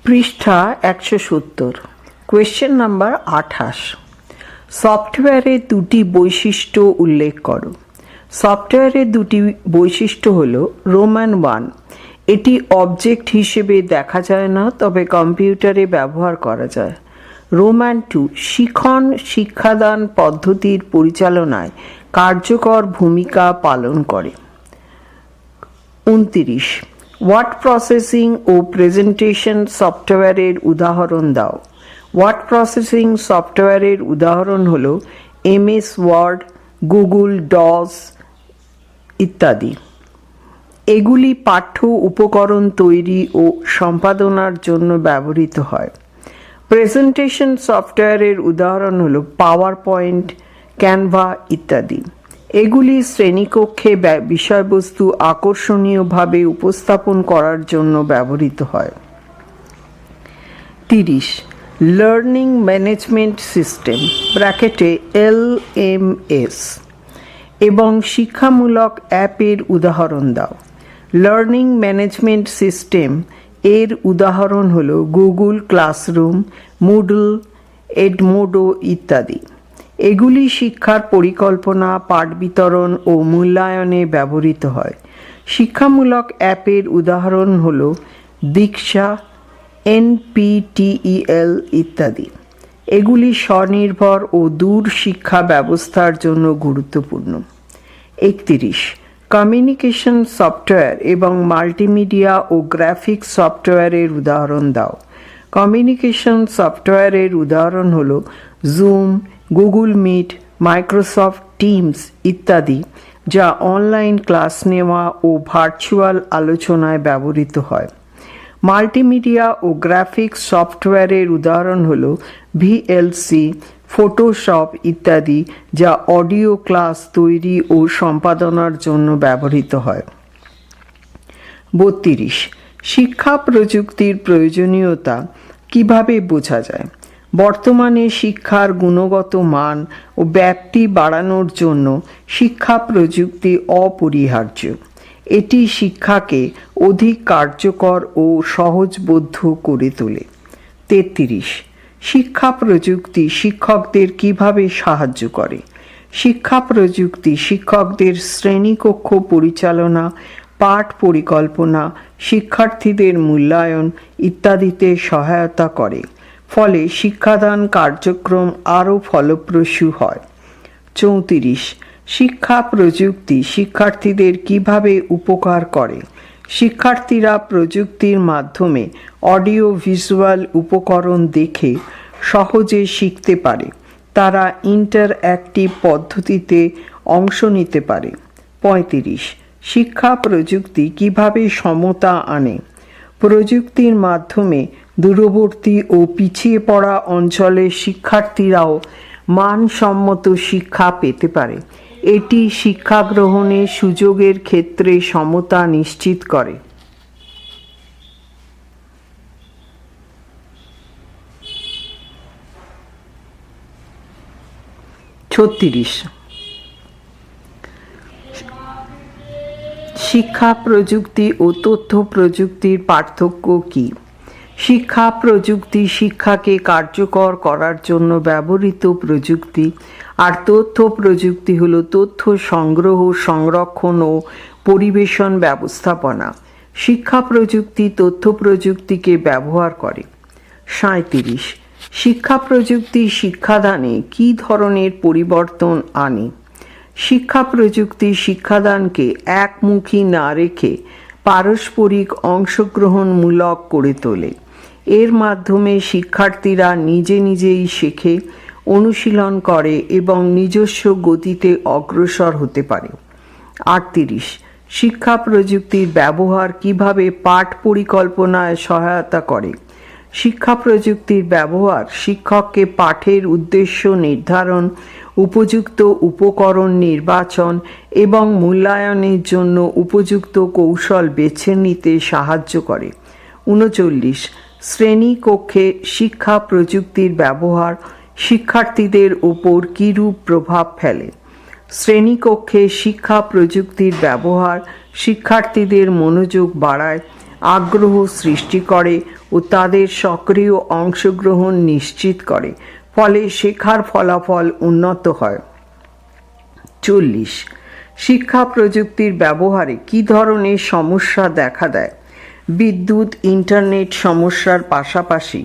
পৃষ্ঠা 170, question number 28। সফটওয়্যারের দুটি বৈশিষ্ট্য উল্লেখ করো। সফটওয়্যারের দুটি বৈশিষ্ট্য হল রোমান 1, এটি অবজেক্ট হিসেবে দেখা যায় না, তবে কম্পিউটারে ব্যবহার করা যায়। রোমান 2, শিখন শিক্ষাদান পদ্ধতির পরিচালনায় কার্যকর ভূমিকা পালন করে। 29, ওয়ার্ড প্রসেসিং ও প্রেজেন্টেশন সফটওয়্যারের উদাহরণ দাও। ওয়ার্ড প্রসেসিং সফটওয়্যারের উদাহরণ হল MS ওয়ার্ড, গুগল ডস ইত্যাদি। এগুলি পাঠ্য উপকরণ তৈরি ও সম্পাদনার জন্য ব্যবহৃত হয়। প্রেজেন্টেশন সফটওয়্যারের উদাহরণ হল পাওয়ার পয়েন্ট, ক্যানভা ইত্যাদি। এগুলি শ্রেণীকক্ষে বিষয়বস্তু আকর্ষণীয়ভাবে উপস্থাপন করার জন্য ব্যবহৃত হয়। 30, লার্নিং ম্যানেজমেন্ট সিস্টেম ব্র্যাকেটে LMS এবং শিক্ষামূলক অ্যাপের উদাহরণ দাও। লার্নিং ম্যানেজমেন্ট সিস্টেম এর উদাহরণ হল গুগল ক্লাসরুম, মুডল, এডমোডো ইত্যাদি। এগুলি শিক্ষার পরিকল্পনা, পাঠ বিতরণ ও মূল্যায়নে ব্যবহৃত হয়। শিক্ষামূলক অ্যাপের উদাহরণ হল দীক্ষা, NPTEL ইত্যাদি। এগুলি স্বনির্ভর ও দূর শিক্ষা ব্যবস্থার জন্য গুরুত্বপূর্ণ। 31, কমিউনিকেশন সফটওয়্যার এবং মাল্টিমিডিয়া ও গ্রাফিক্স সফটওয়্যারের উদাহরণ দাও। কমিউনিকেশন সফটওয়্যারের উদাহরণ হল Zoom, Google Meet, Microsoft Teams ইত্যাদি, যা অনলাইন ক্লাস নেওয়া ও ভার্চুয়াল আলোচনায় ব্যবহৃত হয়। মাল্টিমিডিয়া ও গ্রাফিক্স সফটওয়্যারের উদাহরণ হল VLC, ফটোশপ ইত্যাদি, যা অডিও ক্লাস তৈরি ও সম্পাদনার জন্য ব্যবহৃত হয়। 32, শিক্ষা প্রযুক্তির প্রয়োজনীয়তা কিভাবে বোঝা যায়? বর্তমানে শিক্ষার গুণগত মান ও ব্যাপ্তি বাড়ানোর জন্য শিক্ষা প্রযুক্তি অপরিহার্য। এটি শিক্ষাকে অধিক কার্যকর ও সহজবোধ্য করে তোলে। 33, শিক্ষা প্রযুক্তি শিক্ষকদের কিভাবে সাহায্য করে? শিক্ষা প্রযুক্তি শিক্ষকদের শ্রেণীকক্ষ পরিচালনা, পাঠ পরিকল্পনা, শিক্ষার্থীদের মূল্যায়ন ইত্যাদিতে সহায়তা করে, ফলে শিক্ষাদান কার্যক্রম আরও ফলপ্রসূ হয়। 34, শিক্ষা প্রযুক্তি শিক্ষার্থীদের কিভাবে উপকার করে? শিক্ষার্থীরা প্রযুক্তির মাধ্যমে অডিও ভিজুয়াল উপকরণ দেখে সহজে শিখতে পারে। তারা ইন্টারঅ্যাক্টিভ পদ্ধতিতে অংশ নিতে পারে। 35, শিক্ষা প্রযুক্তি কিভাবে সমতা আনে? প্রযুক্তির মাধ্যমে দূরবর্তী ও পিছিয়ে পড়া অঞ্চলের শিক্ষার্থীরাও মানসম্মত শিক্ষা পেতে পারে। এটি শিক্ষা গ্রহণের সুযোগের ক্ষেত্রে সমতা নিশ্চিত করে। 36, শিক্ষা প্রযুক্তি ও তথ্য প্রযুক্তির পার্থক্য কী? শিক্ষা প্রযুক্তি শিক্ষাকে কার্যকর করার জন্য ব্যবহৃত প্রযুক্তি, আর তথ্য প্রযুক্তি হল তথ্য সংগ্রহ, সংরক্ষণ ও পরিবেশন ব্যবস্থাপনা। শিক্ষা প্রযুক্তি তথ্য প্রযুক্তিকে ব্যবহার করে। 37, শিক্ষা প্রযুক্তি শিক্ষাদানে কী ধরনের পরিবর্তন আনে? শিক্ষা প্রযুক্তি শিক্ষাদানকে একমুখী না রেখে পারস্পরিক অংশগ্রহণমূলক করে তোলে। এর মাধ্যমে শিক্ষার্থীরা নিজে নিজেই শেখে, অনুশীলন করে এবং নিজস্ব গতিতে অগ্রসর হতে পারে। 38, শিক্ষা প্রযুক্তির ব্যবহার কিভাবে পাঠ পরিকল্পনায় সহায়তা করে? শিক্ষা প্রযুক্তির ব্যবহার শিক্ষককে পাঠের উদ্দেশ্য নির্ধারণ, উপযুক্ত উপকরণ নির্বাচন এবং মূল্যায়নের জন্য উপযুক্ত কৌশল বেছে নিতে সাহায্য করে। 39, শ্রেণীকক্ষে শিক্ষা প্রযুক্তির ব্যবহার শিক্ষার্থীদের উপর কিরূপ প্রভাব ফেলে? শ্রেণীকক্ষে শিক্ষা প্রযুক্তির ব্যবহার শিক্ষার্থীদের মনোযোগ বাড়ায়, আগ্রহ সৃষ্টি করে ও তাদের সক্রিয় অংশগ্রহণ নিশ্চিত করে, ফলে শেখার ফলাফল উন্নত হয়। 40. শিক্ষা প্রযুক্তির ব্যবহারে কী ধরনের সমস্যা দেখা দেয়? বিদ্যুৎ, ইন্টারনেট সমস্যার পাশাপাশি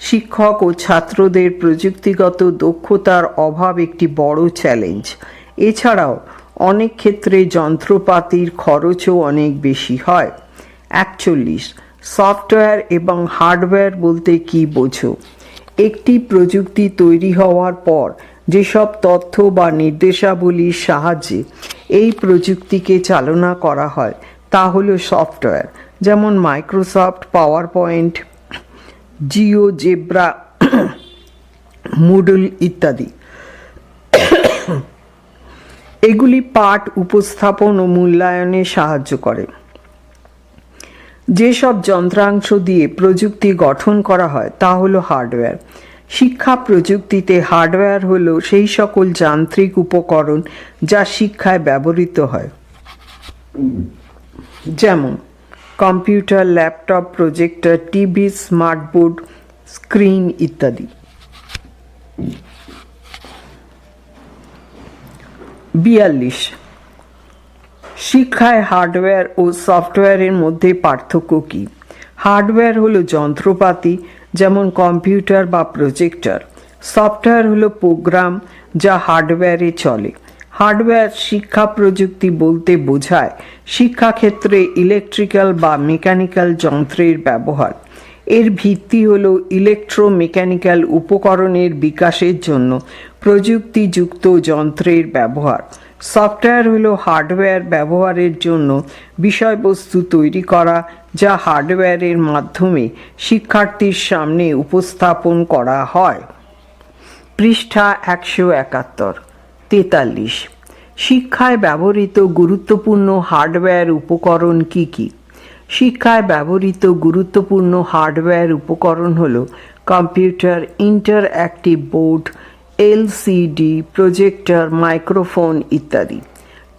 শিক্ষক ও ছাত্রদের প্রযুক্তিগত দক্ষতার অভাব একটি বড় চ্যালেঞ্জ। এছাড়াও অনেক ক্ষেত্রে যন্ত্রপাতির খরচও অনেক বেশি হয়। 41. সফটওয়্যার এবং হার্ডওয়্যার বলতে কী বোঝো? একটি প্রযুক্তি তৈরি হওয়ার পর যেসব তথ্য বা নির্দেশাবলীর সাহায্যে এই প্রযুক্তিকে চালনা করা হয় তা হলো সফটওয়্যার, যেমন মাইক্রোসফট পাওয়ার পয়েন্ট, জিওজেব্রা, মুডল ইত্যাদি। এগুলি পাঠ উপস্থাপন ও মূল্যায়নে সাহায্য করে। যেসব যন্ত্রাংশ দিয়ে প্রযুক্তি গঠন করা হয় তা হলো হার্ডওয়্যার। শিক্ষা প্রযুক্তিতে হার্ডওয়্যার হলো সেই সকল যান্ত্রিক উপকরণ যা শিক্ষায় ব্যবহৃত হয়, যেমন computer, laptop, projector, TV, smart board, screen ইত্যাদি। 42. শিক্ষায় হার্ডওয়্যার ও সফটওয়্যারের মধ্যে পার্থক্য কী? হার্ডওয়্যার হলো যন্ত্রপাতি, যেমন কম্পিউটার বা প্রজেক্টর। সফটওয়্যার হলো প্রোগ্রাম যা হার্ডওয়্যারে চলে। হার্ডওয়্যার শিক্ষা প্রযুক্তি বলতে বোঝায় শিক্ষাক্ষেত্রে ইলেকট্রিক্যাল বা মেকানিক্যাল যন্ত্রের ব্যবহার। এর ভিত্তি হল ইলেকট্রোমেকানিক্যাল উপকরণের বিকাশের জন্য প্রযুক্তিযুক্ত যন্ত্রের ব্যবহার। সফটওয়্যার হল হার্ডওয়্যার ব্যবহারের জন্য বিষয়বস্তু তৈরি করা, যা হার্ডওয়্যারের মাধ্যমে শিক্ষার্থীর সামনে উপস্থাপন করা হয়। পৃষ্ঠা 171। 43. শিক্ষায় ব্যবহৃত গুরুত্বপূর্ণ হার্ডওয়্যার উপকরণ কী কী? শিক্ষায় ব্যবহৃত গুরুত্বপূর্ণ হার্ডওয়্যার উপকরণ হল computer, interactive board, LCD, projector, microphone ইত্যাদি।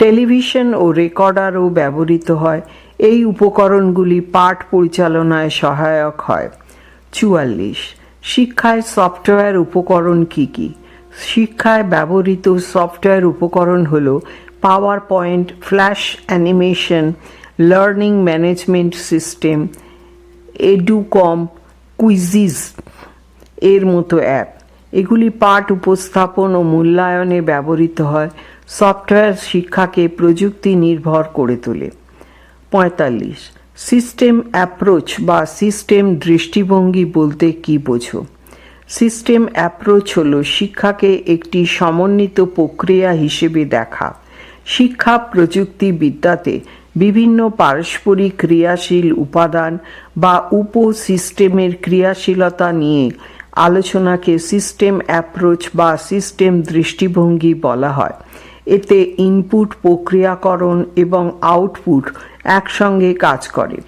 টেলিভিশন ও রেকর্ডারও ব্যবহৃত হয়। এই উপকরণগুলি পাঠ পরিচালনায় সহায়ক হয়। 44. শিক্ষায় সফটওয়্যার উপকরণ কী কী? শিক্ষায় ব্যবহৃত সফটওয়্যার উপকরণ হল PowerPoint, flash animation, learning management system, Educom, Quizizz এর মতো অ্যাপ। এগুলি পাঠ উপস্থাপন ও মূল্যায়নে ব্যবহৃত হয়। সফটওয়্যার শিক্ষাকে প্রযুক্তি নির্ভর করে তোলে। 45. সিস্টেম অ্যাপ্রোচ বা সিস্টেম দৃষ্টিভঙ্গি বলতে কী বোঝো? সিস্টেম অ্যাপ্রোচ হল শিক্ষাকে একটি সমন্বিত প্রক্রিয়া হিসেবে দেখা। শিক্ষা প্রযুক্তিবিদ্যাতে বিভিন্ন পারস্পরিক ক্রিয়াশীল উপাদান বা উপসিস্টেমের ক্রিয়াশীলতা নিয়ে আলোচনাকে সিস্টেম অ্যাপ্রোচ বা সিস্টেম দৃষ্টিভঙ্গি বলা হয়। এতে ইনপুট, প্রক্রিয়াকরণ এবং আউটপুট একসঙ্গে কাজ করে।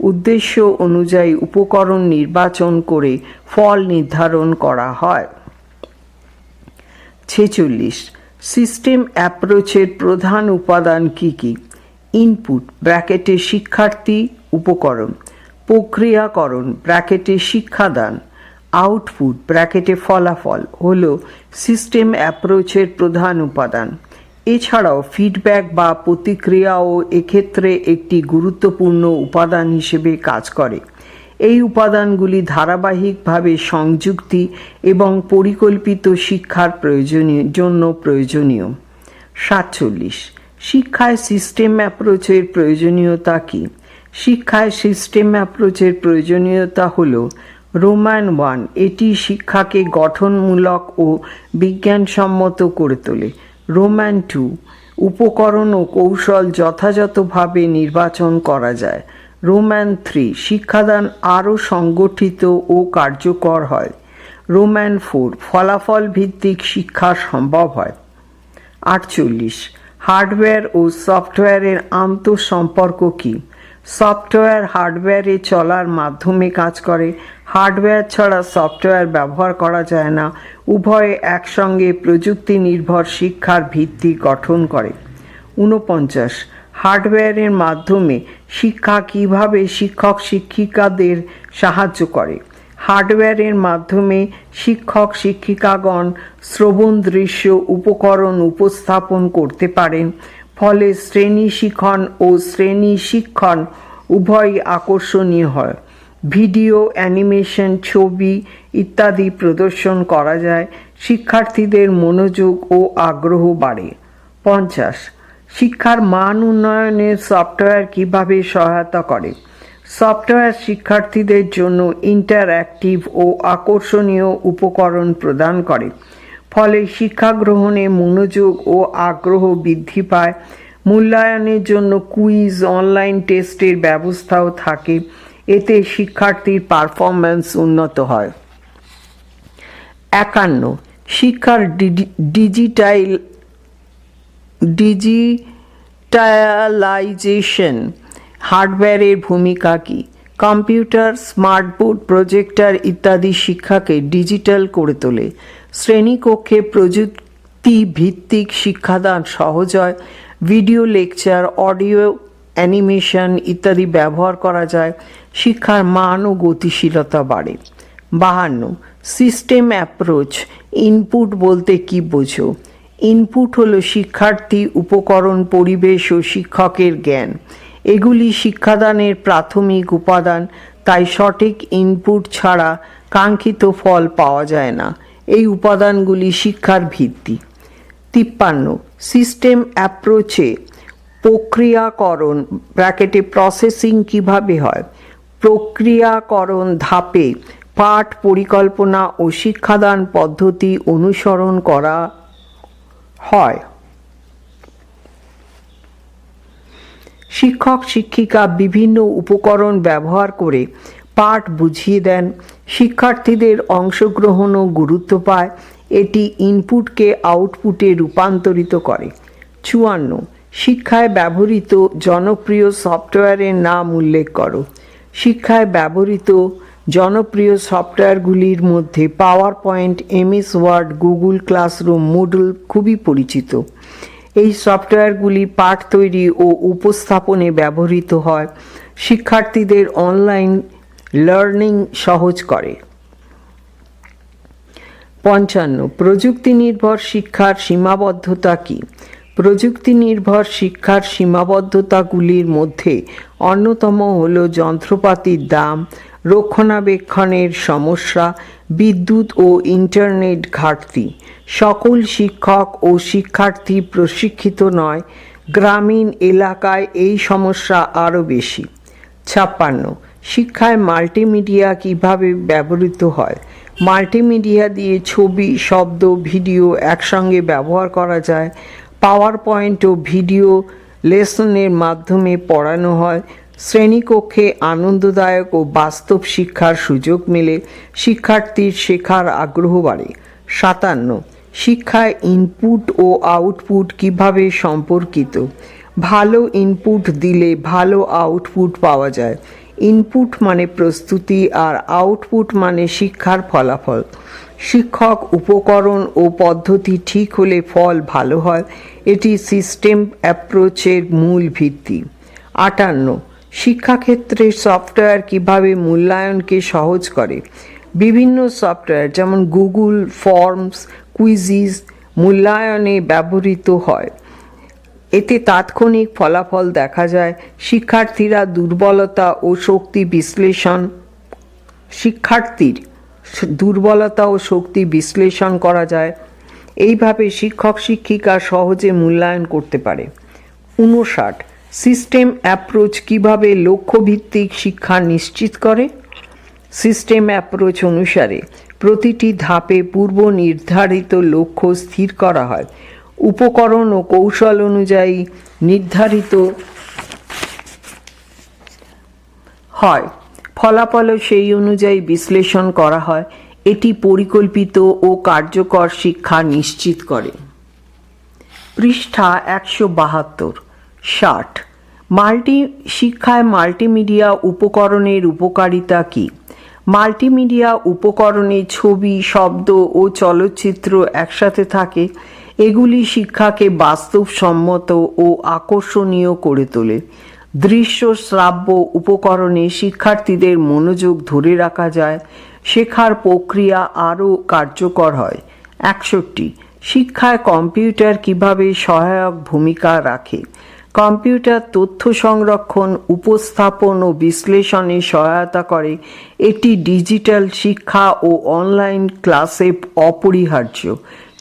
উদ্দেশ্য অনুযায়ী উপকরণ নির্বাচন করে ফল নির্ধারণ করা হয়। 46. সিস্টেম অ্যাপ্রোচের প্রধান উপাদান কী কী? ইনপুট ব্র্যাকেটে শিক্ষার্থী, উপকরণ, প্রক্রিয়াকরণ ব্র্যাকেটে শিক্ষাদান, আউটপুট ব্র্যাকেটে ফলাফল হল সিস্টেম অ্যাপ্রোচের প্রধান উপাদান। এছাড়াও ফিডব্যাক বা প্রতিক্রিয়াও এক্ষেত্রে একটি গুরুত্বপূর্ণ উপাদান হিসেবে কাজ করে। এই উপাদানগুলি ধারাবাহিকভাবে সংযুক্তি এবং পরিকল্পিত শিক্ষার জন্য প্রয়োজনীয়। 47. শিক্ষায় সিস্টেম অ্যাপ্রোচের প্রয়োজনীয়তা কী? শিক্ষায় সিস্টেম অ্যাপ্রোচের প্রয়োজনীয়তা হল রোমান 1, এটি শিক্ষাকে গঠনমূলক ও বিজ্ঞানসম্মত করে তোলে। রোমান 2, উপকরণ ও কৌশল যথাযথভাবে নির্বাচন করা যায়। রোমান 3, শিক্ষাদান আরও সংগঠিত ও কার্যকর হয়। রোমান 4, ফলাফল ভিত্তিক শিক্ষা সম্ভব হয়। 48. হার্ডওয়্যার ও সফটওয়্যারের আন্তঃসম্পর্ক কী? সফটওয়্যার হার্ডওয়্যারে চলার মাধ্যমে কাজ করে। হার্ডওয়্যার ছাড়া সফটওয়্যার ব্যবহার করা যায় না। উভয়ে একসঙ্গে প্রযুক্তি নির্ভর শিক্ষার ভিত্তি গঠন করে। 49. হার্ডওয়্যারের মাধ্যমে শিক্ষা কিভাবে শিক্ষক শিক্ষিকাদের সাহায্য করে? হার্ডওয়্যারের মাধ্যমে শিক্ষক শিক্ষিকাগণ শ্রবণ দৃশ্য উপকরণ উপস্থাপন করতে পারেন, ফলে শ্রেণী শিখন ও শ্রেণী শিক্ষণ উভয়ই আকর্ষণীয় হয়। ভিডিও, অ্যানিমেশন, ছবি ইত্যাদি প্রদর্শন করা যায়, শিক্ষার্থীদের মনোযোগ ও আগ্রহ বাড়ে। 50. শিক্ষার মান উন্নয়নে সফটওয়্যার কিভাবে সহায়তা করে? সফটওয়্যার শিক্ষার্থীদের জন্য ইন্টারঅ্যাক্টিভ ও আকর্ষণীয় উপকরণ প্রদান করে, ফলে শিক্ষা গ্রহণে মনোযোগ ও আগ্রহ বৃদ্ধি পায়। মূল্যায়নের জন্য কুইজ, অনলাইন টেস্টের ব্যবস্থাও থাকে, এতে শিক্ষার্থীর পারফরম্যান্স উন্নত হয়। 51. শিক্ষার ডিজিটালাইজেশন হার্ডওয়্যারের ভূমিকা কী? কম্পিউটার, স্মার্টবোর্ড, প্রজেক্টর ইত্যাদি শিক্ষাকে ডিজিটাল করে তোলে। শ্রেণীকক্ষে প্রযুক্তি ভিত্তিক শিক্ষাদান সহজ হয়। ভিডিও লেকচার, অডিও, অ্যানিমেশন ইত্যাদি ব্যবহার করা যায়, শিক্ষার মান ও গতিশীলতা বাড়ে। 52. সিস্টেম অ্যাপ্রোচ ইনপুট বলতে কী বোঝো? ইনপুট হলো শিক্ষার্থী, উপকরণ, পরিবেশ ও শিক্ষকের জ্ঞান। এগুলি শিক্ষাদানের প্রাথমিক উপাদান, তাই সঠিক ইনপুট ছাড়া কাঙ্ক্ষিত ফল পাওয়া যায় না। এই উপাদানগুলি শিক্ষার ভিত্তি। 53. সিস্টেম অ্যাপ্রোচে প্রক্রিয়াকরণ ব্র্যাকেটে প্রসেসিং কিভাবে হয়? প্রক্রিয়াকরণ ধাপে পাঠ, পরিকল্পনা ও শিক্ষাদান পদ্ধতি অনুসরণ করা হয়। শিক্ষক শিক্ষিকা বিভিন্ন উপকরণ ব্যবহার করে পাঠ বুঝিয়ে দেন, শিক্ষার্থীদের অংশগ্রহণও গুরুত্ব পায়। এটি ইনপুটকে আউটপুটে রূপান্তরিত করে। 54. শিক্ষায় ব্যবহৃত জনপ্রিয় সফটওয়্যারের নাম উল্লেখ করো। শিক্ষায় ব্যবহৃত জনপ্রিয় সফটওয়্যারগুলির মধ্যে PowerPoint, MS Word, Google Classroom, Moodle খুবই পরিচিত। এই সফটওয়্যারগুলি পাঠ তৈরি ও উপস্থাপনে ব্যবহৃত হয়, শিক্ষার্থীদের অনলাইন লার্নিং সহজ করে। 55. প্রযুক্তি নির্ভর শিক্ষার সীমাবদ্ধতা কী? প্রযুক্তি নির্ভর শিক্ষার সীমাবদ্ধতাগুলির মধ্যে অন্যতম হল যন্ত্রপাতির দাম, রক্ষণাবেক্ষণের সমস্যা, বিদ্যুৎ ও ইন্টারনেট ঘাটতি। সকল শিক্ষক ও শিক্ষার্থী প্রশিক্ষিত নয়, গ্রামীণ এলাকায় এই সমস্যা আরও বেশি। 56. শিক্ষায় মাল্টিমিডিয়া কিভাবে ব্যবহৃত হয়? মাল্টিমিডিয়া দিয়ে ছবি, শব্দ, ভিডিও একসঙ্গে ব্যবহার করা যায়। পাওয়ার পয়েন্ট ও ভিডিও লেসনের মাধ্যমে পড়ানো হয়, শ্রেণীকক্ষে আনন্দদায়ক ও বাস্তব শিক্ষার সুযোগ মেলে, শিক্ষার্থীর শেখার আগ্রহ বাড়ে। 57. শিক্ষায় ইনপুট ও আউটপুট কিভাবে সম্পর্কিত? ভালো ইনপুট দিলে ভালো আউটপুট পাওয়া যায়। ইনপুট মানে প্রস্তুতি আর আউটপুট মানে শিক্ষার ফলাফল। শিক্ষক, উপকরণ ও পদ্ধতি ঠিক হলে ফল ভালো হয়, এটি সিস্টেম অ্যাপ্রোচের মূল ভিত্তি। 58. শিক্ষাক্ষেত্রে সফটওয়্যার কিভাবে মূল্যায়নকে সহজ করে? বিভিন্ন সফটওয়্যার যেমন গুগল ফর্মস, কুইজিস মূল্যায়নে ব্যবহৃত হয়, এতে তাৎক্ষণিক ফলাফল দেখা যায়। শিক্ষার্থীর দুর্বলতা ও শক্তি বিশ্লেষণ করা যায়। এইভাবে শিক্ষক শিক্ষিকা সহজে মূল্যায়ন করতে পারে। 59. সিস্টেম অ্যাপ্রোচ কিভাবে লক্ষ্যভিত্তিক শিক্ষা নিশ্চিত করে? সিস্টেম অ্যাপ্রোচ অনুসারে প্রতিটি ধাপে পূর্ব নির্ধারিত লক্ষ্য স্থির করা হয়, উপকরণ ও কৌশল অনুযায়ী নির্ধারিত হয়, ফলাফলও সেই অনুযায়ী বিশ্লেষণ করা হয়। এটি পরিকল্পিত ও কার্যকর শিক্ষা নিশ্চিত করে। পৃষ্ঠা 172। 60. শিক্ষায় মাল্টিমিডিয়া উপকরণের উপকারিতা কী? মাল্টিমিডিয়া উপকরণে ছবি, শব্দ ও চলচ্চিত্র একসাথে থাকে। এগুলি শিক্ষাকে বাস্তবসম্মত ও আকর্ষণীয় করে তোলে। দৃশ্য শ্রাব্য উপকরণে শিক্ষার্থীদের মনোযোগ ধরে রাখা যায়, শেখার প্রক্রিয়া আরও কার্যকর হয়। 61 শিক্ষায় কম্পিউটার কিভাবে সহায়ক ভূমিকা রাখে। কম্পিউটার তথ্য সংরক্ষণ, উপস্থাপন ও বিশ্লেষণে সহায়তা করে। এটি ডিজিটাল শিক্ষা ও অনলাইন ক্লাসে অপরিহার্য।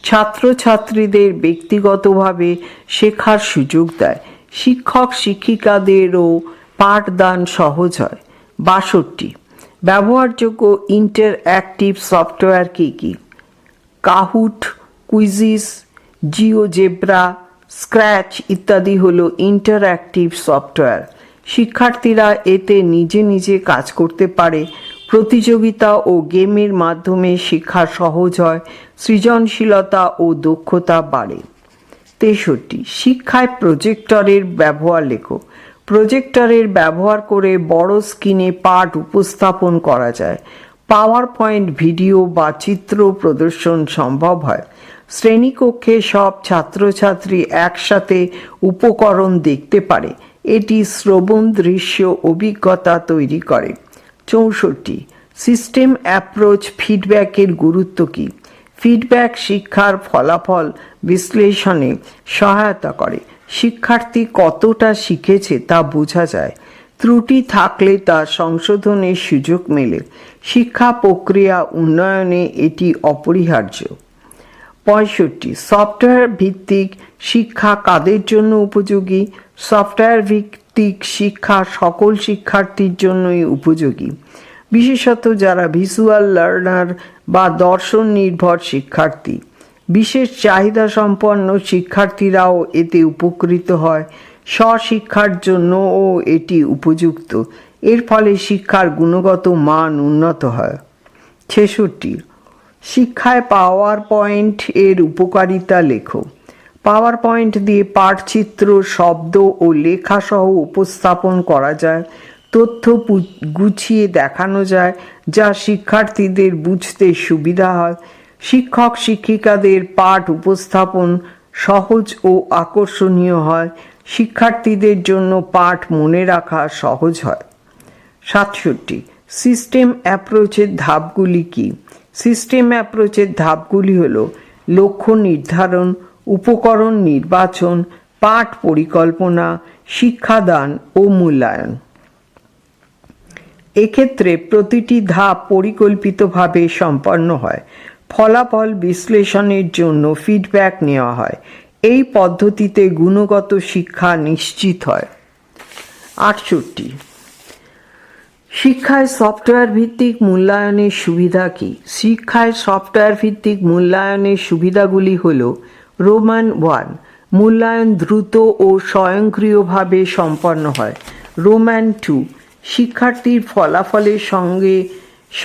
ছাত্রছাত্রীদের ব্যক্তিগতভাবে শেখার সুযোগ দেয়। শিক্ষক শিক্ষিকাদেরও পাঠদান সহজ হয়। 62 ব্যবহারযোগ্য ইন্টারঅ্যাক্টিভ সফটওয়্যার কী কী? কাহুট, কুইজিস, জিওজেব্রা, স্ক্র্যাচ ইত্যাদি হলো ইন্টারঅ্যাক্টিভ সফটওয়্যার। শিক্ষার্থীরা এতে নিজে নিজে কাজ করতে পারে। প্রতিযোগিতা ও গেমের মাধ্যমে শেখা সহজ হয়, সৃজনশীলতা ও দক্ষতা বাড়ে। 63 শিক্ষায় প্রজেক্টরের ব্যবহার লেখো। প্রজেক্টরের ব্যবহার করে বড় স্ক্রিনে পাঠ উপস্থাপন করা যায়। পাওয়ার পয়েন্ট ভিডিও বা চিত্র প্রদর্শন সম্ভব হয়। শ্রেণীকক্ষে সব ছাত্রছাত্রী একসাথে উপকরণ দেখতে পারে। এটি শ্রবণ দৃশ্য অভিজ্ঞতা তৈরি করে। 64 সিস্টেম অ্যাপ্রোচ ফিডব্যাকের গুরুত্ব কী? ফিডব্যাক শিক্ষার ফলাফল বিশ্লেষণে সহায়তা করে। শিক্ষার্থী কতটা শিখেছে তা বোঝা যায়। ত্রুটি থাকলে তা সংশোধনের সুযোগ মেলে। শিক্ষা প্রক্রিয়া উন্নয়নে এটি অপরিহার্য। 65 সফটওয়্যার ভিত্তিক শিক্ষা কাদের জন্য উপযোগী? সফটওয়্যার ভিত্তিক শিক্ষা সকল শিক্ষার্থীর জন্যই উপযোগী, বিশেষত যারা ভিজুয়াল লার্নার বা দর্শন নির্ভর শিক্ষার্থী। বিশেষ চাহিদা সম্পন্ন শিক্ষার্থীরাও এতে উপকৃত হয়। স্বশিক্ষার জন্যও এটি উপযুক্ত। এর ফলে শিক্ষার গুণগত মান উন্নত হয়। 66 শিক্ষায় পাওয়ার পয়েন্ট এর উপকারিতা লেখো। পাওয়ার পয়েন্ট দিয়ে পাঠচিত্র, শব্দ ও লেখা সহ উপস্থাপন করা যায়। তথ্য গুছিয়ে দেখানো যায়, যা শিক্ষার্থীদের বুঝতে সুবিধা হয়। শিক্ষক শিক্ষিকাদের পাঠ উপস্থাপন সহজ ও আকর্ষণীয় হয়। শিক্ষার্থীদের জন্য পাঠ মনে রাখা সহজ হয়। 67 সিস্টেম অ্যাপ্রোচের ধাপগুলি কী? সিস্টেম অ্যাপ্রোচের ধাপগুলি হল লক্ষ্য নির্ধারণ, উপকরণ নির্বাচন, পাঠ পরিকল্পনা, শিক্ষাদান ও মূল্যায়ন। এক্ষেত্রে প্রতিটি ধাপ পরিকল্পিতভাবে সম্পন্ন হয়। ফলাফল বিশ্লেষণের জন্য ফিডব্যাক নেওয়া হয়। এই পদ্ধতিতে গুণগত শিক্ষা নিশ্চিত হয়। 68 শিক্ষায় সফটওয়্যার ভিত্তিক মূল্যায়নের সুবিধা কী? শিক্ষায় সফটওয়্যার ভিত্তিক মূল্যায়নের সুবিধাগুলি হল: রোমান 1 মূল্যায়ন দ্রুত ও স্বয়ংক্রিয়ভাবে সম্পন্ন হয়। রোমান 2 শিক্ষার্থীর ফলাফলের সঙ্গে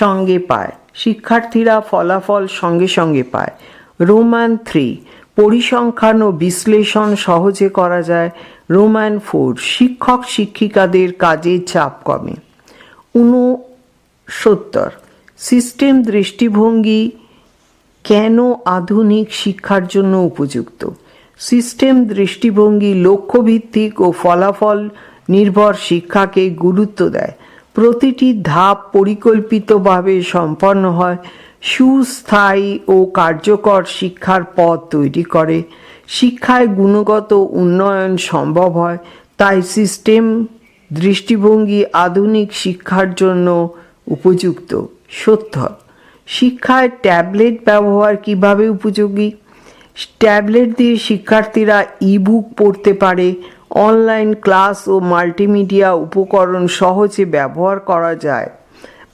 সঙ্গে পায়। শিক্ষার্থীরা ফলাফল সঙ্গে সঙ্গে পায়। রোমান 3 পরিসংখ্যান ও বিশ্লেষণ সহজে করা যায়। রোমান 4 শিক্ষক শিক্ষিকাদের কাজের চাপ কমে। 69 সিস্টেম দৃষ্টিভঙ্গি কেন আধুনিক শিক্ষার জন্য উপযুক্ত? সিস্টেম দৃষ্টিভঙ্গি লক্ষ্যভিত্তিক ও ফলাফল নির্ভর শিক্ষাকে গুরুত্ব দেয়। প্রতিটি ধাপ পরিকল্পিতভাবে সম্পন্ন হয়। সুস্থায়ী ও কার্যকর শিক্ষার পথ তৈরি করে। শিক্ষায় গুণগত উন্নয়ন সম্ভব হয়। তাই সিস্টেম দৃষ্টিভঙ্গি আধুনিক শিক্ষার জন্য উপযুক্ত। 70 শিক্ষায় ট্যাবলেট ব্যবহার কিভাবে উপযোগী? ট্যাবলেট দিয়ে শিক্ষার্থীরা ইবুক পড়তে পারে। অনলাইন ক্লাস ও মাল্টিমিডিয়া উপকরণ সহজে ব্যবহার করা যায়।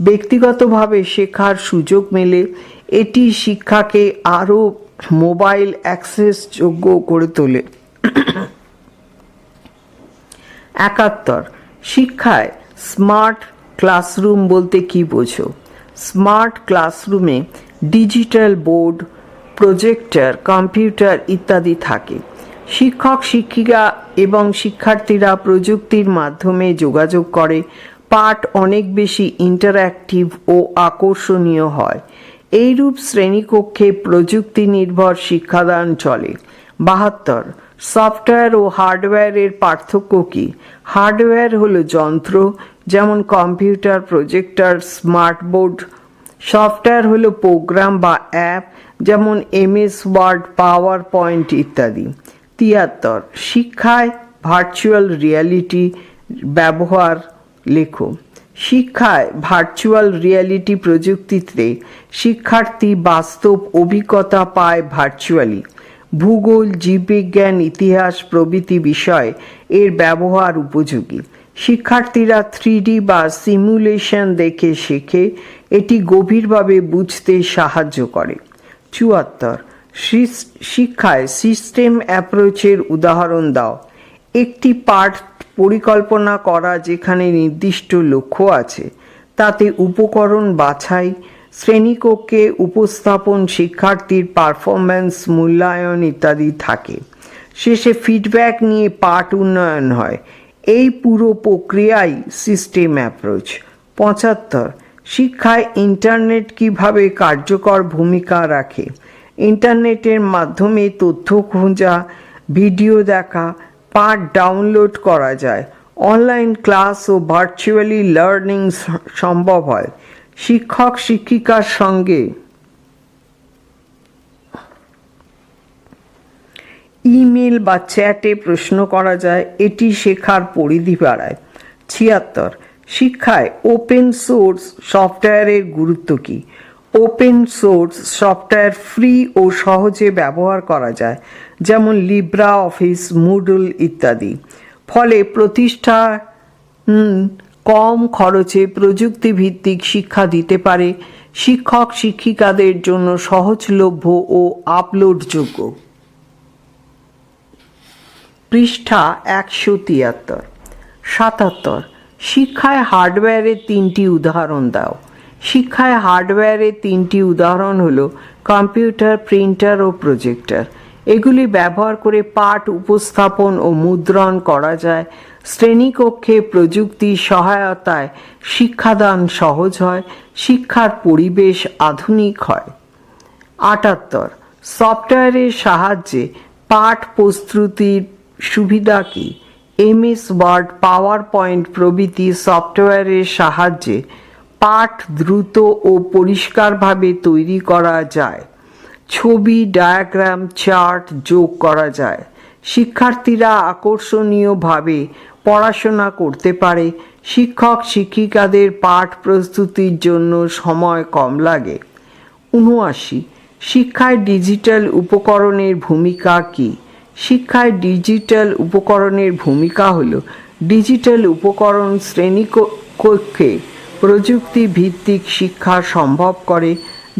ব্যক্তিগতভাবে শেখার সুযোগ মেলে। এটি শিক্ষাকে আরও মোবাইল অ্যাক্সেসযোগ্য করে তোলে। 71 শিক্ষায় স্মার্ট ক্লাসরুম বলতে কী বোঝো? স্মার্ট ক্লাসরুমে ডিজিটাল বোর্ড, প্রজেক্টর, কম্পিউটার ইত্যাদি থাকে। শিক্ষক শিক্ষিকা এবং শিক্ষার্থীরা প্রযুক্তির মাধ্যমে যোগাযোগ করে। পাঠ অনেক বেশি ইন্টারঅ্যাক্টিভ ও আকর্ষণীয় হয়। এইরূপ শ্রেণীকক্ষে প্রযুক্তি নির্ভর শিক্ষাদান চলে। 72 সফটওয়্যার ও হার্ডওয়্যারের পার্থক্য কি? হার্ডওয়্যার হলো যন্ত্র, যেমন computer, projector, smart board. Software হলো প্রোগ্রাম বা অ্যাপ, যেমন MS ওয়ার্ড, পাওয়ার পয়েন্ট ইত্যাদি। 73 শিক্ষায় ভার্চুয়াল রিয়ালিটি ব্যবহার লেখো। শিক্ষায় ভার্চুয়াল রিয়ালিটি প্রযুক্তিতে শিক্ষার্থী বাস্তব অভিজ্ঞতা পায় ভার্চুয়ালি। ভূগোল, জীববিজ্ঞান, ইতিহাস প্রভৃতি বিষয়ে এর ব্যবহার উপযোগী। শিক্ষার্থীরা 3D বা সিমুলেশন দেখে শেখে, এটি গভীরভাবে বুঝতে সাহায্য করে। 74 শিক্ষায় সিস্টেম অ্যাপ্রোচের উদাহরণ দাও। একটি পাঠ পরিকল্পনা করা যেখানে নির্দিষ্ট লক্ষ্য আছে, তাতে উপকরণ বাছাই, শ্রেণীকক্ষে উপস্থাপন, শিক্ষার্থীর পারফরম্যান্স মূল্যায়ন ইত্যাদি থাকে। শেষে ফিডব্যাক নিয়ে পাঠ উন্নয়ন হয়। এই পুরো প্রক্রিয়াই সিস্টেম অ্যাপ্রোচ। 75 শিক্ষায় ইন্টারনেট কিভাবে কার্যকর ভূমিকা রাখে। ইন্টারনেটের মাধ্যমে তথ্য খোঁজা, ভিডিও দেখা, পাঠ ডাউনলোড করা যায়। অনলাইন ক্লাস ও ভার্চুয়ালি লার্নিং সম্ভব হয়। শিক্ষক শিক্ষিকার সঙ্গে ইমেল বা চ্যাটে প্রশ্ন করা যায়, এটি শেখার পরিধি বাড়ায়। 76 শিক্ষায় ওপেন সোর্স সফটওয়্যারের গুরুত্ব কী? ওপেন সোর্স সফটওয়্যার ফ্রি ও সহজে ব্যবহার করা যায়, যেমন লিব্রা অফিস, মুডল ইত্যাদি। ফলে প্রতিষ্ঠান কম খরচে প্রযুক্তিভিত্তিক শিক্ষা দিতে পারে। শিক্ষক শিক্ষিকাদের জন্য সহজলভ্য ও আপলোডযোগ্য। পৃষ্ঠা 173। 77 শিক্ষায় হার্ডওয়্যারের 3টি উদাহরণ দাও। শিক্ষায় হার্ডওয়্যারের 3টি উদাহরণ হলো কম্পিউটার, প্রিন্টার ও প্রজেক্টর। এগুলি ব্যবহার করে পাঠ উপস্থাপন ও মুদ্রণ করা যায়। শ্রেণীকক্ষে প্রযুক্তির সহায়তায় শিক্ষাদান সহজ হয়, শিক্ষার পরিবেশ আধুনিক হয়। 78 সফটওয়্যারের সাহায্যে পাঠ প্রস্তুতির সুবিধা কী? MS ওয়ার্ড, পাওয়ার পয়েন্ট প্রভৃতি সফটওয়্যারের সাহায্যে পাঠ দ্রুত ও পরিষ্কারভাবে তৈরি করা যায়। ছবি, ডায়াগ্রাম, চার্ট যোগ করা যায়। শিক্ষার্থীরা আকর্ষণীয়ভাবে পড়াশোনা করতে পারে। শিক্ষক শিক্ষিকাদের পাঠ প্রস্তুতির জন্য সময় কম লাগে। 79 শিক্ষায় ডিজিটাল উপকরণের ভূমিকা কী? শিক্ষায় ডিজিটাল উপকরণের ভূমিকা হল ডিজিটাল উপকরণ শ্রেণীকক্ষে প্রযুক্তি ভিত্তিক শিক্ষা সম্ভব করে,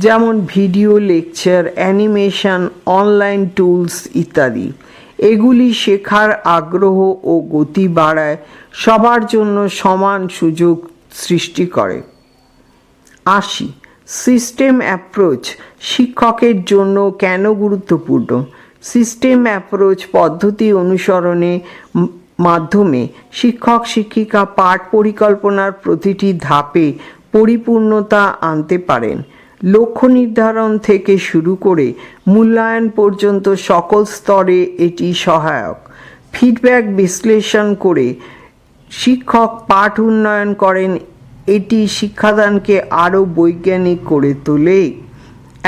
যেমন video lecture, animation, online tools ইত্যাদি। এগুলি শেখার আগ্রহ ও গতি বাড়ায়, সবার জন্য সমান সুযোগ সৃষ্টি করে। 80 সিস্টেম অ্যাপ্রোচ শিক্ষকের জন্য কেন গুরুত্বপূর্ণ? সিস্টেম অ্যাপ্রোচ পদ্ধতি অনুসরণের মাধ্যমে শিক্ষক শিক্ষিকা পাঠ পরিকল্পনার প্রতিটি ধাপে পরিপূর্ণতা আনতে পারেন। লক্ষ্য নির্ধারণ থেকে শুরু করে মূল্যায়ন পর্যন্ত সকল স্তরে এটি সহায়ক। ফিডব্যাক বিশ্লেষণ করে শিক্ষক পাঠ উন্নয়ন করেন, এটি শিক্ষাদানকে আরও বৈজ্ঞানিক করে তোলে।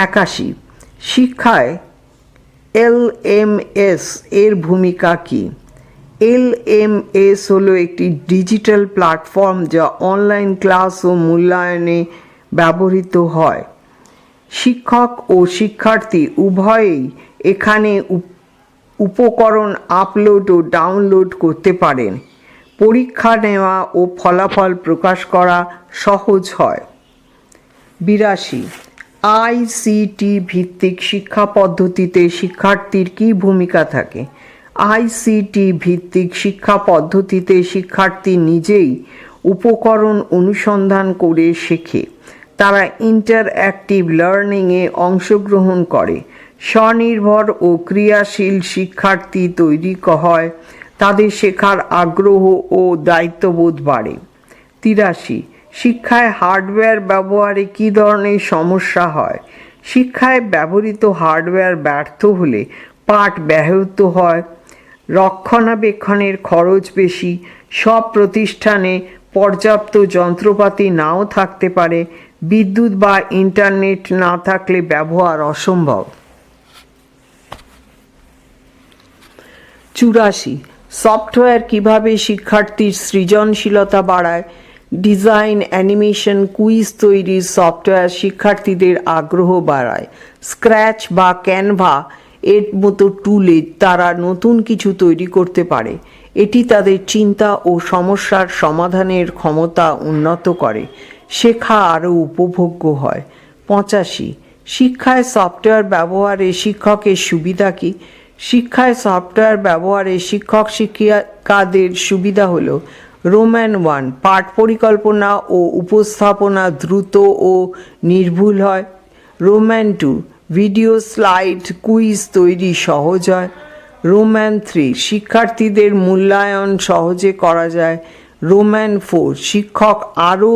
81 শিক্ষায় LMS এর ভূমিকা কী? LMS হলো একটি ডিজিটাল প্ল্যাটফর্ম যা অনলাইন ক্লাস ও মূল্যায়নে ব্যবহৃত হয়। শিক্ষক ও শিক্ষার্থী উভয়েই এখানে উপকরণ আপলোড ও ডাউনলোড করতে পারেন। পরীক্ষা নেওয়া ও ফলাফল প্রকাশ করা সহজ হয়। 82 ICT ভিত্তিক শিক্ষা পদ্ধতিতে শিক্ষার্থীর কী ভূমিকা থাকে? ICT ভিত্তিক শিক্ষা পদ্ধতিতে শিক্ষার্থী নিজেই উপকরণ অনুসন্ধান করে শেখে। তারা ইন্টারঅ্যাক্টিভ লার্নিংয়ে অংশগ্রহণ করে। স্বনির্ভর ও ক্রিয়াশীল শিক্ষার্থী তৈরি হয়, তাদের শেখার আগ্রহ ও দায়িত্ববোধ বাড়ে। 83 শিক্ষায় হার্ডওয়্যার ব্যবহারে কী ধরনের সমস্যা হয়? শিক্ষায় ব্যবহৃত হার্ডওয়্যার ব্যর্থ হলে পাঠ ব্যাহত হয়, রক্ষণাবেক্ষণের খরচ বেশি, সব প্রতিষ্ঠানে পর্যাপ্ত যন্ত্রপাতি নাও থাকতে পারে, বিদ্যুৎ বা ইন্টারনেট না থাকলে ব্যবহার অসম্ভব। 84 সফটওয়্যার কিভাবে শিক্ষার্থীর সৃজনশীলতা বাড়ায়। ডিজাইন, অ্যানিমেশন, কুইজ তৈরির সফটওয়্যার শিক্ষার্থীদের আগ্রহ বাড়ায়। স্ক্র্যাচ বা ক্যানভা এর মতো টুলে তারা নতুন কিছু তৈরি করতে পারে। এটি তাদের চিন্তা ও সমস্যার সমাধানের ক্ষমতা উন্নত করে, শেখা আরও উপভোগ্য হয়। 85 শিক্ষায় সফটওয়্যার ব্যবহারে শিক্ষকের সুবিধা কী। শিক্ষায় সফটওয়্যার ব্যবহারে শিক্ষক শিক্ষিকাদের সুবিধা হলো: রোম্যান 1 পাঠ পরিকল্পনা ও উপস্থাপনা দ্রুত ও নির্ভুল হয়। রোম্যান 2 ভিডিও, স্লাইড, কুইজ তৈরি সহজ হয়। রোম্যান 3 শিক্ষার্থীদের মূল্যায়ন সহজে করা যায়। রোম্যান 4 শিক্ষক আরও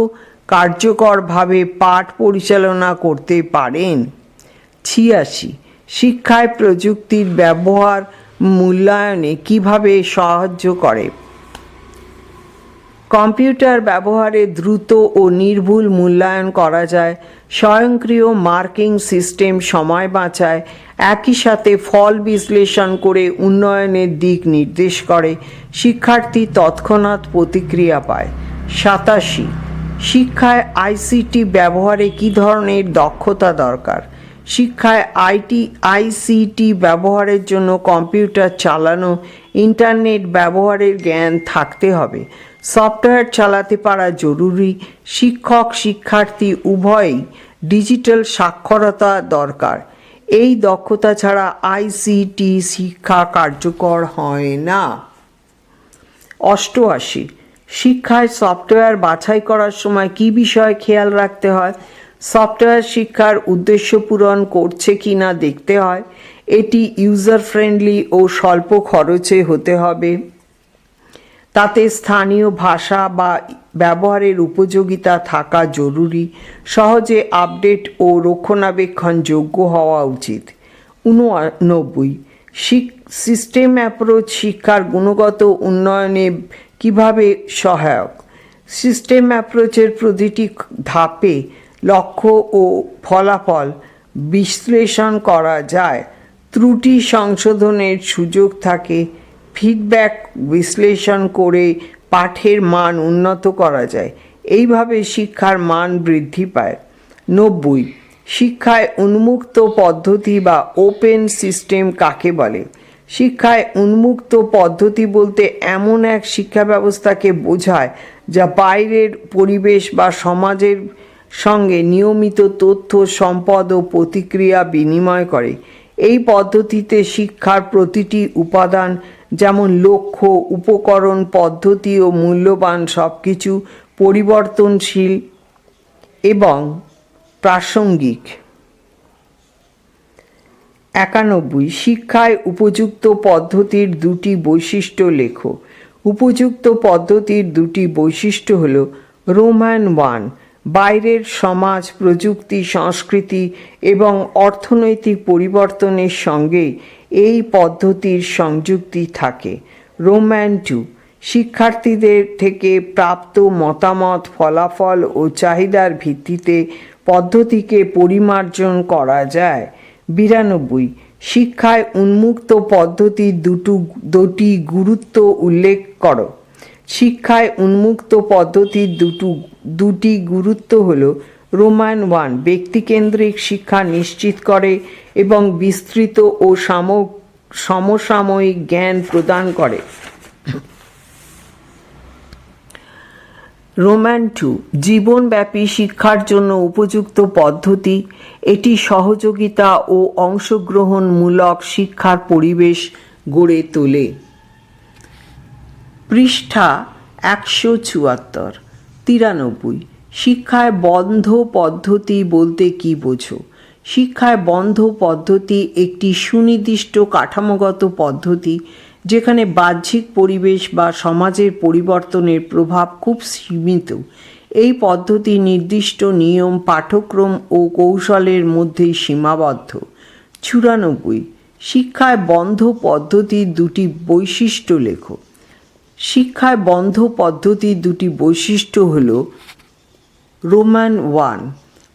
কার্যকরভাবে পাঠ পরিচালনা করতে পারেন। 86 শিক্ষায় প্রযুক্তির ব্যবহার মূল্যায়নে কিভাবে সাহায্য করে। কম্পিউটার ব্যবহারে দ্রুত ও নির্ভুল মূল্যায়ন করা যায়। স্বয়ংক্রিয় মার্কিং সিস্টেম সময় বাঁচায়, একই সাথে ফল বিশ্লেষণ করে উন্নয়নের দিক নির্দেশ করে। শিক্ষার্থী তৎক্ষণাৎ প্রতিক্রিয়া পায়। 87 শিক্ষায় আইসিটি ব্যবহারে কী ধরনের দক্ষতা দরকার। শিক্ষায় আইসিটি ব্যবহারের জন্য কম্পিউটার চালানো, ইন্টারনেট ব্যবহারের জ্ঞান থাকতে হবে। সফটওয়্যার চালাতে পারা জরুরি। শিক্ষক শিক্ষার্থী উভয়ই ডিজিটাল সাক্ষরতা দরকার। এই দক্ষতা ছাড়া আইসিটি শিক্ষা কার্যকর হয় না। 88 শিক্ষায় সফটওয়্যার বাছাই করার সময় কী বিষয়ে খেয়াল রাখতে হয়। সফটওয়্যার শিক্ষার উদ্দেশ্য পূরণ করছে কি না দেখতে হয়। এটি ইউজার ফ্রেন্ডলি ও স্বল্প খরচে হতে হবে। তাতে স্থানীয় ভাষা বা ব্যবহারের উপযোগিতা থাকা জরুরি। সহজে আপডেট ও রক্ষণাবেক্ষণযোগ্য হওয়া উচিত। 89 সিস্টেম অ্যাপ্রোচ শিক্ষার গুণগত উন্নয়নে কিভাবে সহায়ক। সিস্টেম অ্যাপ্রোচের প্রতিটি ধাপে লক্ষ্য ও ফলাফল বিশ্লেষণ করা যায়, ত্রুটি সংশোধনের সুযোগ থাকে, ফিডব্যাক বিশ্লেষণ করে পাঠের মান উন্নত করা যায়। এইভাবে শিক্ষার মান বৃদ্ধি পায়। 90 শিক্ষায় উন্মুক্ত পদ্ধতি বা ওপেন সিস্টেম কাকে বলে। শিক্ষায় উন্মুক্ত পদ্ধতি বলতে এমন এক শিক্ষা ব্যবস্থাকে বোঝায় যা বাইরের পরিবেশ বা সমাজের সঙ্গে নিয়মিত তথ্য, সম্পদ ও প্রতিক্রিয়া বিনিময় করে। এই পদ্ধতিতে শিক্ষার প্রতিটি উপাদান, যেমন লক্ষ্য, উপকরণ, পদ্ধতি ও মূল্যবান, সবকিছু পরিবর্তনশীল এবং প্রাসঙ্গিক। 91 শিক্ষায় উপযুক্ত পদ্ধতির দুটি বৈশিষ্ট্য লেখো। উপযুক্ত পদ্ধতির দুটি বৈশিষ্ট্য হল: রোম্যান 1 বাইরের সমাজ, প্রযুক্তি, সংস্কৃতি এবং অর্থনৈতিক পরিবর্তনের সঙ্গে এই পদ্ধতির সংযুক্তি থাকে। রোম্যান 2 শিক্ষার্থীদের থেকে প্রাপ্ত মতামত, ফলাফল ও চাহিদার ভিত্তিতে পদ্ধতিকে পরিমার্জন করা যায়। 92 শিক্ষায় উন্মুক্ত পদ্ধতির দুটি গুরুত্ব উল্লেখ করো। শিক্ষায় উন্মুক্ত পদ্ধতির দুটি গুরুত্ব হল: রোম্যান 1 ব্যক্তিকেন্দ্রিক শিক্ষা নিশ্চিত করে এবং বিস্তৃত ও সমসাময়িক জ্ঞান প্রদান করে। রোম্যান 2 জীবনব্যাপী শিক্ষার জন্য উপযুক্ত পদ্ধতি। এটি সহযোগিতা ও অংশগ্রহণমূলক শিক্ষার পরিবেশ গড়ে তোলে। পৃষ্ঠা 174। 93 শিক্ষায় বন্ধ পদ্ধতি বলতে কী বোঝো। শিক্ষায় বন্ধ পদ্ধতি একটি সুনির্দিষ্ট কাঠামোগত পদ্ধতি যেখানে বাহ্যিক পরিবেশ বা সমাজের পরিবর্তনের প্রভাব খুব সীমিত। এই পদ্ধতি নির্দিষ্ট নিয়ম, পাঠ্যক্রম ও কৌশলের মধ্যেই সীমাবদ্ধ। 94 শিক্ষায় বন্ধ পদ্ধতির দুটি বৈশিষ্ট্য লেখো। শিক্ষায় বন্ধ পদ্ধতির দুটি বৈশিষ্ট্য হল রোমান 1,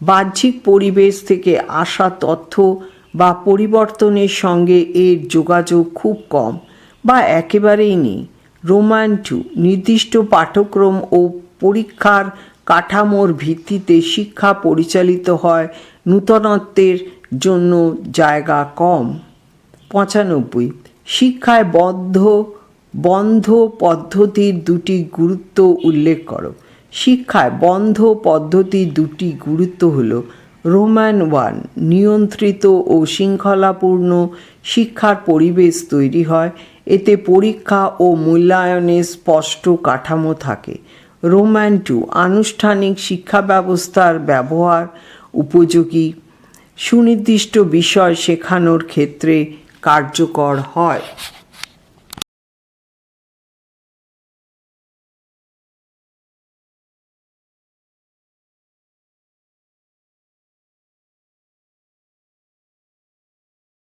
বাহ্যিক পরিবেশ থেকে আসা তথ্য বা পরিবর্তনের সঙ্গে এর যোগাযোগ খুব কম বা একেবারেই নেই। রোমান 2, নির্দিষ্ট পাঠ্যক্রম ও পরীক্ষার কাঠামোর ভিত্তিতে শিক্ষা পরিচালিত হয়, নূতনত্বের জন্য জায়গা কম। 95, শিক্ষায় বন্ধ পদ্ধতির দুটি গুরুত্ব উল্লেখ করো। শিক্ষায় বন্ধ পদ্ধতির দুটি গুরুত্ব হল রোমান 1, নিয়ন্ত্রিত ও শৃঙ্খলাপূর্ণ শিক্ষার পরিবেশ তৈরি হয়, এতে পরীক্ষা ও মূল্যায়নের স্পষ্ট কাঠামো থাকে। রোমান 2, আনুষ্ঠানিক শিক্ষা ব্যবস্থার ব্যবহার উপযোগী, সুনির্দিষ্ট বিষয় শেখানোর ক্ষেত্রে কার্যকর হয়।